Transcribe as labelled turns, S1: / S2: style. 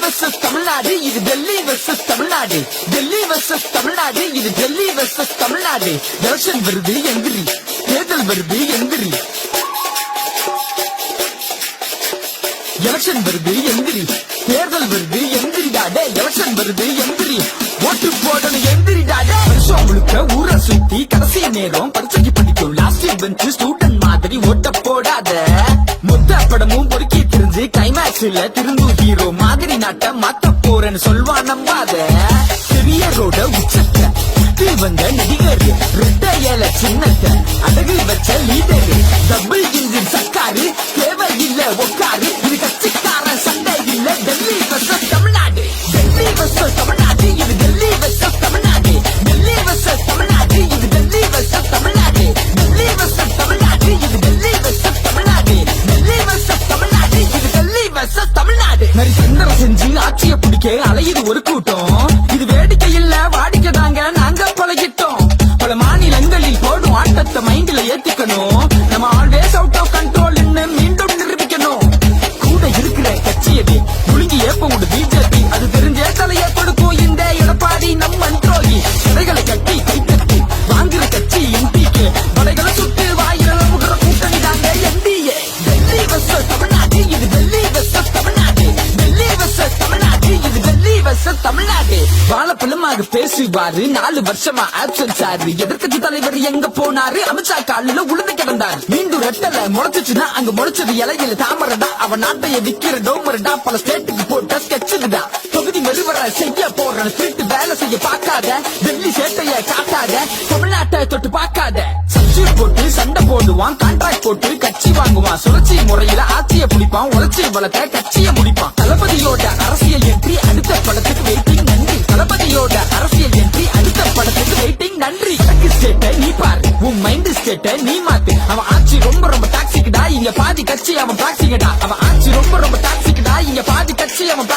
S1: Versus Tamil Nadu, இது Delhi versus Tamil Nadu. Delhi versus Tamil Nadu, இது Delhi versus Tamil Nadu. Election வருது எந்திரி, தேர்தல் வருது எந்திரி. எலெக்ஷன் வருது எந்திரி, தேர்தல் வருது எந்திரிடாடே. எலெக்ஷன் வருது எந்திரி, ஓட்டு போடணும் எந்திரிடாடே. வருஷம் முழுக்க ஊரை சுத்தி கடைசி நேரம் பரிசைக்கு படிக்கும் லாஸ்ட் பெஞ்ச் ஸ்டூடெண்ட் மாதிரி ஓட்ட போடாத. மொத்த படமும் பொறுக்கி தெரிஞ்சு கிளைமேக்ஸ்ல திருந்தும் ஹீரோ மாதிரி நாட்டை மாத்த போறேன்னு சொல்வான் நம்பாத. பெரிய ரோட உச்சத்தை வந்த நடிகர், ரெட்ட ஏல சின்னத்தை அடகு வச்ச லீடர், டபுள் இன்ஜின் சர்க்காரு தேவையில்லை உட்காரு. இது கட்சிக்காரன் சண்டை இல்ல. டெல்லி வெர்சஸ் தமிழ்நாடு, டெல்லி வெர்சஸ் தமிழ்நாடு, இது டெல்லி வெர்சஸ் தமிழ்நாடு. டெல்லி வெர்சஸ் தமிழ்நாடு, இது டெல்லி வெர்சஸ் தமிழ்நாடு. டெல்லி வெர்சஸ் தமிழ்நாடு, இது டெல்லி வெர்சஸ் தமிழ்நாடு. டெல்லி வெர்சஸ் தமிழ்நாடு, இது டெல்லி வெர்சஸ் தமிழ்நாடு. நரி சந்தரம் செஞ்சு ஆட்சியை பிடிக்க அலையுது ஒரு கூட்டம். இது வேடிக்கை இல்ல வாடிக்கை தாங்க, நாங்க பழகிட்டோம். பல மாநிலங்களில் போடும் ஆட்டத்தை மைண்ட்ல ஏத்திக்கணும். நம்ம ஆல்வேஸ் அவுட் ஆஃப் கண்ட்ரோல் மீண்டும் நிரூபிக்கணும். கூட இருக்கிற கட்சியது முழுங்கி ஏப்ப விடு பிஜேபி, அது தெரிஞ்சே தலையை கொடுக்கும் இந்த எடப்பாடி நம்ம துரோகி. கடைகளை கட்டி கைத்தட்டி வாங்குற கட்சி எம்பிக்கு, படைகளை சுட்டு வாயில விடுற கூட்டணி தாங்க என்டிஏ. டெல்லி வெர்சஸ் தமிழ்நாடு, இது டெல்லி வெர்சஸ் தமிழ்நாடு. டெல்லி வெர்சஸ் தமிழ்நாடு, இது டெல்லி வெர்சஸ் தமிழ்நாடு. வாழப்பழமாக பேசுவாரு, 4 வருஷமா ஆப்சன்ஸ் ஆறு. எதிர்கட்சி தலைவர் எங்க போனாரு? அமித்ஷா காலில உளுந்து கிடந்தார். மீண்டும் ரெட்டல முளைச்சுச்சுன்னா அங்க முளைச்சது இலையில தாமரடா. அவன் நாட்டைய விக்கிற டோமரடா, பல ஸ்டேட்டுக்கு போட்ட ஸ்கெட்சுடா. தொகுதி மெருவர செய்ய போற திருட்டு வேலை செய்ய பார்க்காத, டெல்லி சேட்டைய காட்டாத, தமிழ்நாட்டை தொட்டு பார்க்காத. சப்ஜெக்ட் போட்டு சண்டை போடுவான், கான்ட்ராக்ட் போட்டு கட்சி வாங்குவான். சுழற்சி முறையில ஆட்சியை பிடிப்பான், உழைச்சி வளர்த்த கட்சியை முடிப்பான். தளபதியோட அரசியல் என்ட்ரி அடுத்த படத்துக்கு வெயிட்டிங் நன்றி. தளபதியோட அரசியல் என்ட்ரி அடுத்த படத்துக்கு வெயிட்டிங் நன்றி. ஸ்டேட்டை நீ பாரு, உன் மைண்ட் ஸ்டேட்டை நீ மாத்து. அவன் ஆட்சி ரொம்ப ரொம்ப டாக்ஸிக்கடா, இங்க பாதி கட்சி அவன் டாக்ஸிக்கடா. அவன் ஆட்சி ரொம்ப ரொம்ப டாக்ஸிக்கடா, இங்க பாதி கட்சி அவன்